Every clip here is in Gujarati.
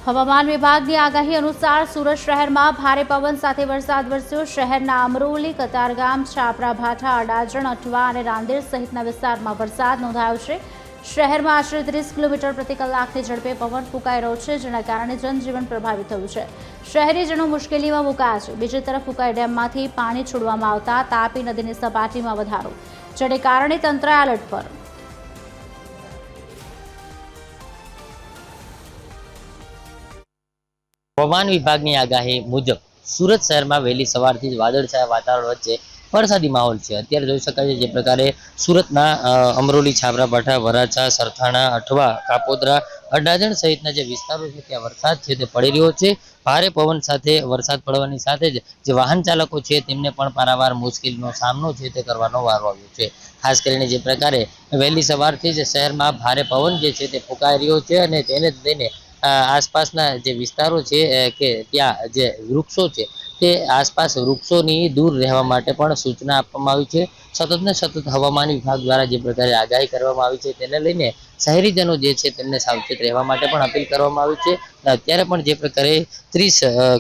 હવામાન વિભાગની આગાહી અનુસાર સુરત શહેરમાં ભારે પવન સાથે વરસાદ વરસ્યો। શહેરના અમરોલી, કતારગામ, છાપરા ભાઠા, અડાજણ, અઠવા અને રાંદેર સહિતના વિસ્તારમાં વરસાદ નોંધાયો છે। શહેરમાં આશરે 30 કિલોમીટર પ્રતિ કલાકની ઝડપે પવન ફૂંકાઈ રહ્યો છે, જેના કારણે જનજીવન પ્રભાવિત થયું છે। શહેરીજનો મુશ્કેલીમાં મુકાયા છે। બીજી તરફ ઉકાઈ ડેમમાંથી પાણી છોડવામાં આવતા તાપી નદીની સપાટીમાં વધારો, જેને કારણે તંત્ર એલર્ટ પર। હવામાન વિભાગની આગાહી મુજબ સુરત શહેરમાં વહેલી સવારથી જ વાદળછાયા વાતાવરણ વચ્ચે વરસાદી માહોલ છે। અત્યારે જોઈ શકાય છે જે પ્રકારે સુરતના અમરોલી, છાપરા ભાઠા, વરાછા, સરથાણા, અઠવા, કાપોદ્રા, અડાજણ સહિતના જે વિસ્તારો છે ત્યાં વરસાદ છે તે પડી રહ્યો છે। ભારે પવન સાથે વરસાદ પડવાની સાથે જ જે વાહન ચાલકો છે તેમને પણ પારાવાર મુશ્કેલીનો સામનો છે તે કરવાનો વારો આવ્યો છે। ખાસ કરીને જે પ્રકારે વહેલી સવારથી જ શહેરમાં ભારે પવન જે છે તે ફૂંકાઈ રહ્યો છે અને તેને જ લઈને આસપાસના જે વિસ્તારો છે કે ત્યાં જે વૃક્ષો છે તે આસપાસ વૃક્ષોની દૂર રહેવા માટે પણ સૂચના આપવામાં આવી છે। સતત ને સતત હવામાન વિભાગ દ્વારા જે પ્રકારે આગાહી કરવામાં આવી છે તેને લઈને શહેરીજનો જે છે તેમને સાવચેત રહેવા માટે પણ અપીલ કરવામાં આવી છે। અત્યારે પણ જે પ્રકારે 30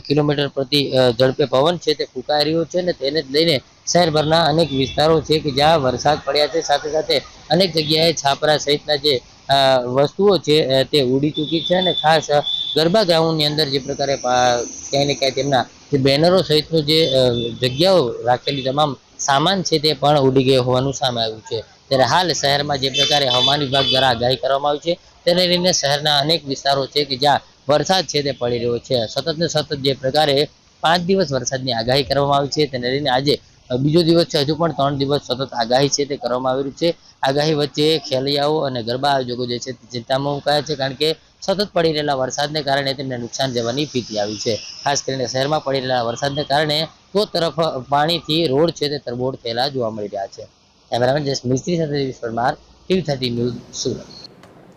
કિલોમીટર પ્રતિ ઝડપે પવન છે તે ફૂંકાઈ રહ્યો છે અને તેને જ લઈને શહેરભરના અનેક વિસ્તારો છે કે જ્યાં વરસાદ પડ્યા છે, સાથે સાથે અનેક જગ્યાએ છાપરા સહિતના જે વસ્તુઓ છે તે ઉડી ચૂકી છે અને ખાસ ગરબા ગ્રાઉન્ડની અંદર જે પ્રકારે ક્યાંય ને ક્યાંય તેમના જે બેનરો સહિતનું જે જગ્યાઓ રાખેલી તમામ સામાન છે તે પણ ઉડી ગયો હોવાનું સામે આવ્યું છે। ત્યારે હાલ શહેરમાં જે પ્રકારે હવામાન વિભાગ દ્વારા આગાહી કરવામાં આવી છે તેને લઈને શહેરના અનેક વિસ્તારો છે કે જ્યાં વરસાદ છે તે પડી રહ્યો છે। સતત ને સતત જે પ્રકારે 5 દિવસ વરસાદની આગાહી કરવામાં આવી છે તેને લઈને આજે બીજો દિવસ છે, હજુ પણ 3 દિવસ સતત આગાહી છે તે કરવામાં આવી છે। આગાહી વચ્ચે ખેલૈયાઓ અને ગરબા આયોજકો જે છે ચિંતામાં મુકાયા છે, કારણ કે સતત પડી રહેલા વરસાદને કારણે તેમને નુકસાન જવાની ભીતિ આવી છે। ખાસ કરીને શહેરમાં પડી રહેલા વરસાદને કારણે તો તરફ પાણીથી રોડ છે તે તરબોળ થયેલા જોવા મળી રહ્યા છે। કેમેરામેન જસ મિસ્ત્રી સાથે પરમાર, TV30 ન્યૂઝ, સુરત।